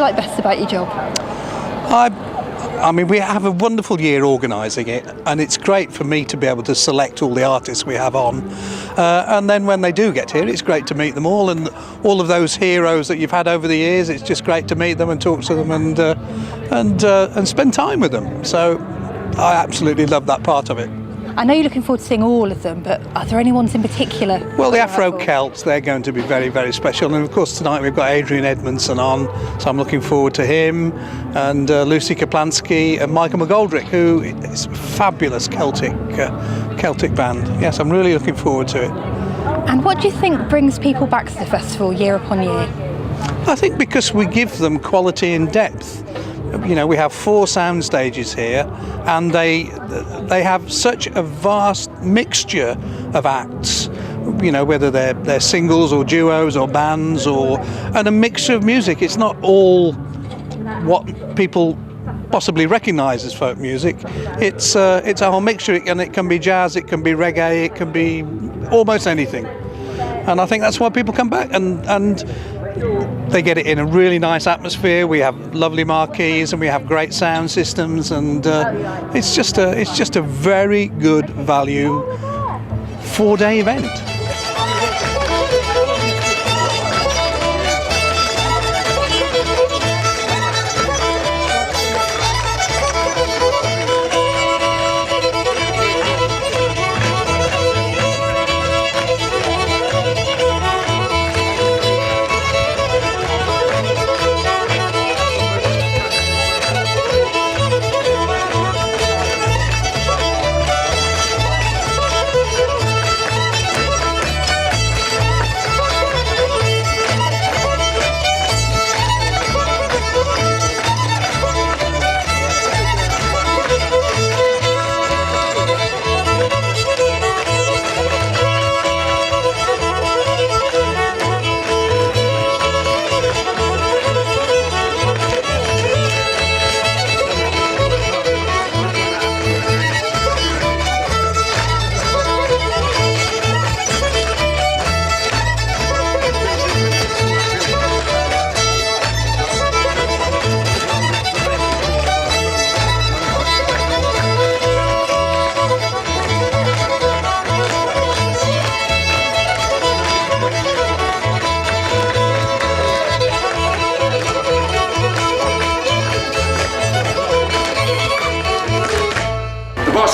like best about your job? I mean, we have a wonderful year organising it, and it's great for me to be able to select all the artists we have on. And then when they do get here, it's great to meet them all, and all of those heroes that you've had over the years. It's just great to meet them and talk to them and spend time with them. So I absolutely love that part of it. I know you're looking forward to seeing all of them, but are there any ones in particular? Well, the Afro Celts, they're going to be very, very special. And of course, tonight we've got Adrian Edmondson on, so I'm looking forward to him, and Lucy Kaplansky and Michael McGoldrick, who is a fabulous Celtic band. Yes, I'm really looking forward to it. And what do you think brings people back to the festival year upon year? I think because we give them quality and depth. You know, we have 4 sound stages here, and they have such a vast mixture of acts. You know, whether they're singles or duos or bands and a mixture of music. It's not all what people possibly recognise as folk music. It's a whole mixture, and it can be jazz, it can be reggae, it can be almost anything. And I think that's why people come back, and they get it in a really nice atmosphere. We have lovely marquees and we have great sound systems, and it's just a very good value 4-day event.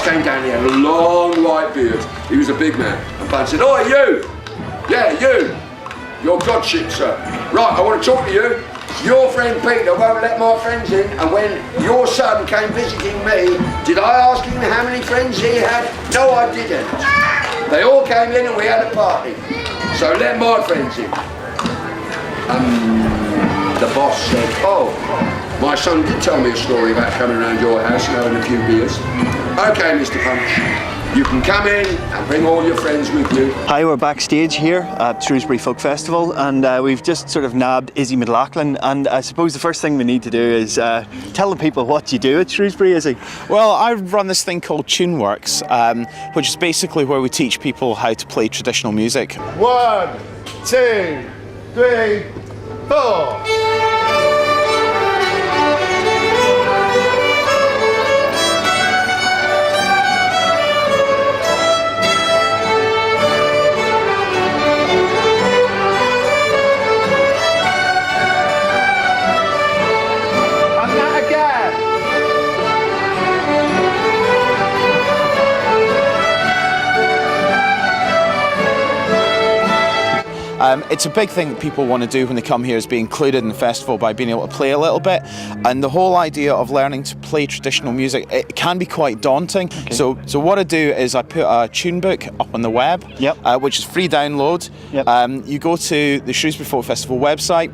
Came down here, a long white beard. He was a big man. And Bud said, "Oh, you! Yeah, you! You're Godship, sir. Right, I want to talk to you. Your friend Peter won't let my friends in, and when your son came visiting me, did I ask him how many friends he had? No, I didn't. They all came in and we had a party. So let my friends in." The boss said, "Oh, my son did tell me a story about coming around your house and having a few beers. Okay, Mr. Punch, you can come in and bring all your friends with you." Hi, we're backstage here at Shrewsbury Folk Festival, and we've just sort of nabbed Izzy McLaughlin, and I suppose the first thing we need to do is tell the people what you do at Shrewsbury, Izzy. Well, I run this thing called TuneWorks, which is basically where we teach people how to play traditional music. 1, 2, 3, 4. It's a big thing that people want to do when they come here, is be included in the festival by being able to play a little bit. And the whole idea of learning to play traditional music, it can be quite daunting. Okay. So what I do is I put a tune book up on the web, which is free download. You go to the Shrewsbury Folk Festival website,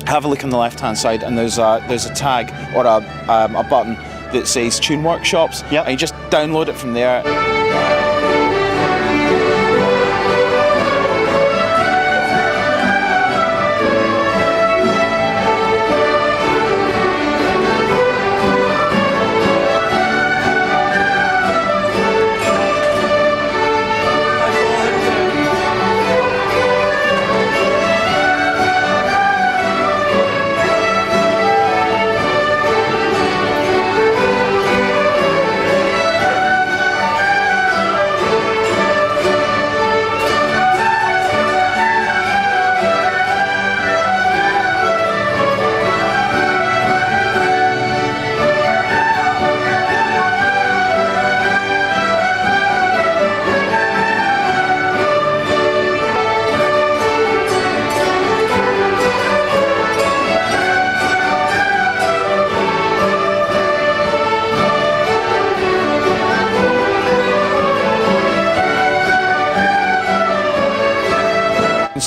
have a look on the left-hand side, and there's a tag or a button that says Tune Workshops, and you just download it from there.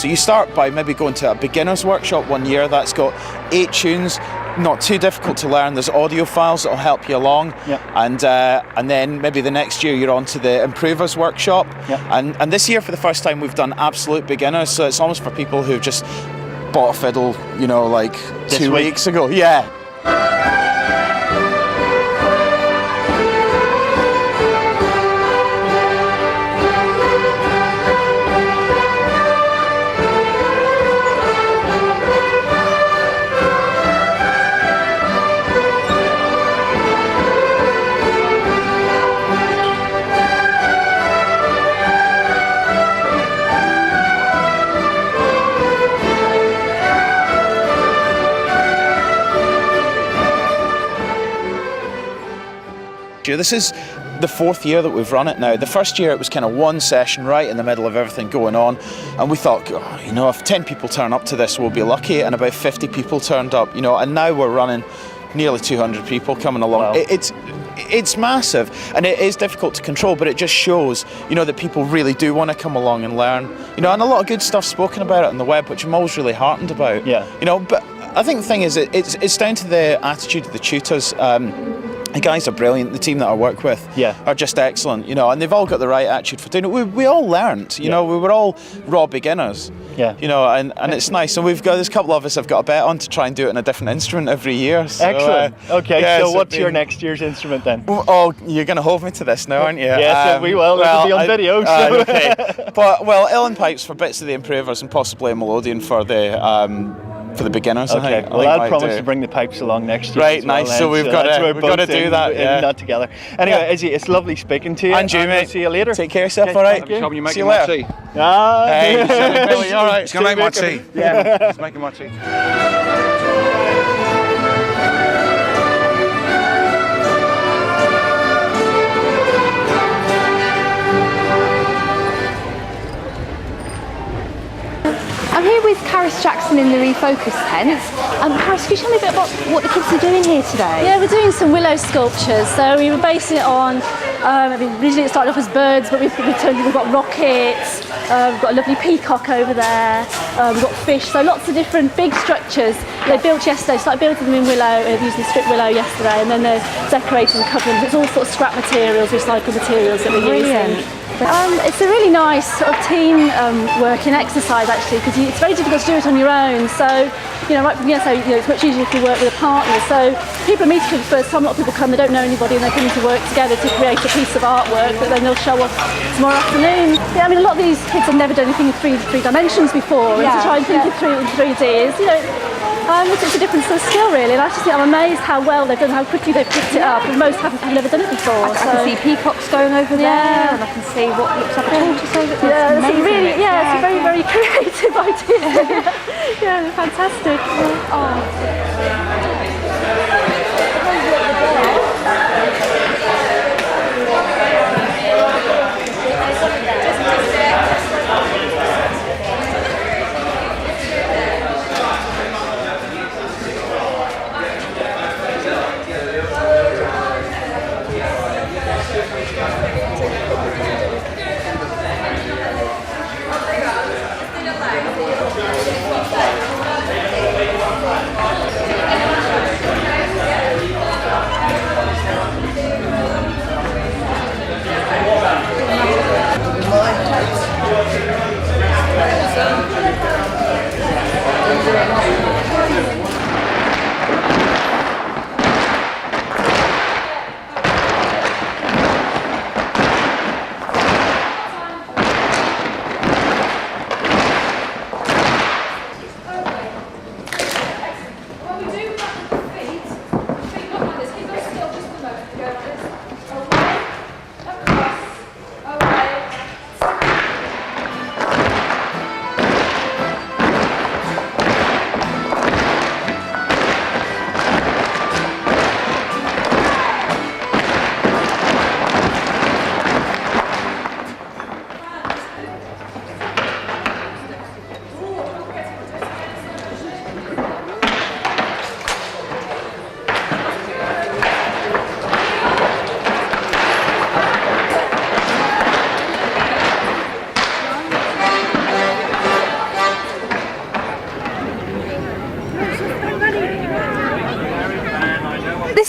So you start by maybe going to a beginner's workshop one year that's got 8 tunes, not too difficult to learn. There's audio files that'll help you along, and then maybe the next year you're on to the improvers workshop. And this year for the first time we've done absolute beginners, so it's almost for people who've just bought a fiddle, you know, like 2 weeks ago. Yeah. This is the 4th year that we've run it now. The first year it was kind of one session right in the middle of everything going on, and we thought, oh, you know, if 10 people turn up to this we'll be lucky, and about 50 people turned up, you know, and now we're running nearly 200 people coming along. Wow. It's massive, and it is difficult to control, but it just shows, you know, that people really do want to come along and learn, you know, and a lot of good stuff spoken about it on the web, which I'm always really heartened about. You know, but I think the thing is, it's down to the attitude of the tutors. The guys are brilliant. The team that I work with are just excellent, you know, and they've all got the right attitude for doing it. We all learned, you know, we were all raw beginners, you know, and it's nice. And there's a couple of us have got a bet on to try and do it on a different instrument every year. So, excellent. Okay, so what's your next year's instrument then? Oh, you're going to hold me to this now, aren't you? Yes, we will. It'll be on video. So. Okay. But, uilleann pipes for bits of the improvers and possibly a melodeon for the beginners. Okay, I think. I'll promise to bring the pipes along next year. Right, nice. So we've got to do that. Not together. Anyway, Izzy, it's lovely speaking to you. And you, mate. See you later. Take care of yourself. All right. You See you later. tea. Hey, Billy, all right. He's gonna make my tea. Yeah, he's making my tea. I'm here with Caris Jackson in the Refocus tent. Caris, can you tell me a bit about what the kids are doing here today? Yeah, we're doing some willow sculptures. So we were basing it on, originally it started off as birds, but we've got rockets, we've got a lovely peacock over there, we've got fish, so lots of different big structures. They built yesterday, started building them in willow, using strip willow yesterday, and then they're decorating and covering them. It's all sort of scrap materials, recycled materials that we're using. It's a really nice sort of team working exercise actually, because it's very difficult to do it on your own. So, it's much easier if you work with a partner. So people are meeting for the first time. A lot of people come, they don't know anybody, and they're coming to work together to create a piece of artwork that then they'll show off tomorrow afternoon. Yeah, a lot of these kids have never done anything in three dimensions before, and to try and think it through in 3D is, it's a different sort of skill really, and I just think I'm amazed how well they've done, how quickly they've picked it up, and most have never done it before. I can see peacocks going over there, and I can see what looks like a tortoise over there. It's a very, very creative idea. Yeah, they're fantastic.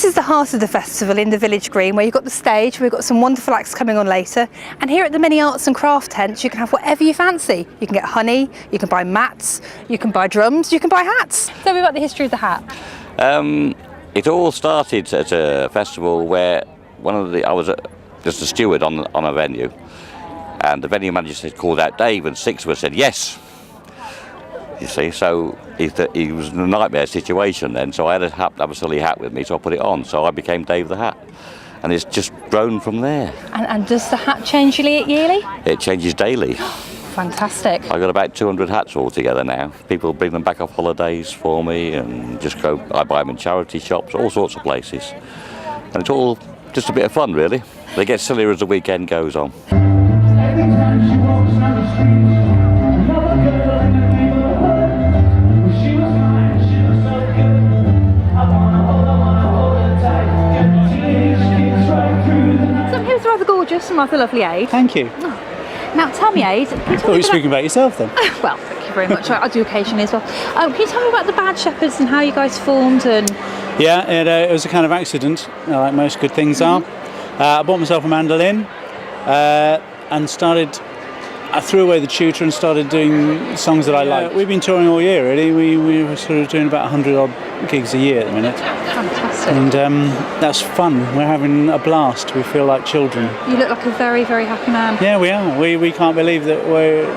This is the heart of the festival in the village green, where you've got the stage, where we've got some wonderful acts coming on later. And here at the many arts and craft tents, you can have whatever you fancy. You can get honey, you can buy mats, you can buy drums, you can buy hats. Tell me about the history of the hat. It all started at a festival where I was just a steward on a venue, and the venue manager called out Dave, and 6 of us said yes. You see, so he was in a nightmare situation then, so I had a silly hat with me, so I put it on, so I became Dave the Hat, and it's just grown from there. And does the hat change yearly? It changes daily. Fantastic. I've got about 200 hats altogether now. People bring them back off holidays for me, and I buy them in charity shops, all sorts of places, and it's all just a bit of fun, really. They get sillier as the weekend goes on. Rather gorgeous and rather lovely, Aid. Thank you. Now tell me, Aid, I thought you were speaking about yourself then. Well, thank you very much. I do occasionally as well. Can you tell me about the Bad Shepherds and how you guys formed? And Yeah, it was a kind of accident, like most good things are. I bought myself a mandolin and I threw away the tutor and started doing songs that I like. We've been touring all year, really. We were sort of doing about 100 odd gigs a year at the minute. Fantastic. And that's fun. We're having a blast. We feel like children. You look like a very, very happy man. Yeah, we are. We can't believe that we're,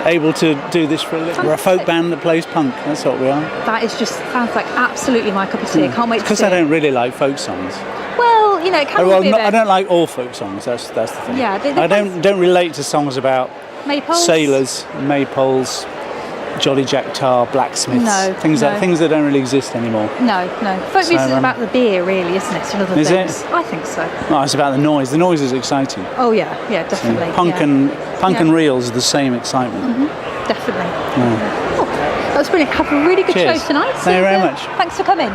able to do this for a living. We're a folk band that plays punk. That's what we are. That sounds like absolutely my cup of tea. I can't wait to see it. Because I don't really like folk songs. Well, it can be a bit. I don't like all folk songs. That's the thing. Yeah, I don't relate to songs about maypoles? sailors, maypoles, Jolly Jack Tar, blacksmiths. No, things that don't really exist anymore. No. Folk music is about the beer, really, isn't it? And other is things. it? I think so. No, it's about the noise. The noise is exciting. Oh yeah, definitely. Punk and reels are the same excitement. Mm-hmm. Definitely. Yeah. Oh, that was brilliant. Have a really good Cheers. show tonight. Thank you very much. Thanks for coming.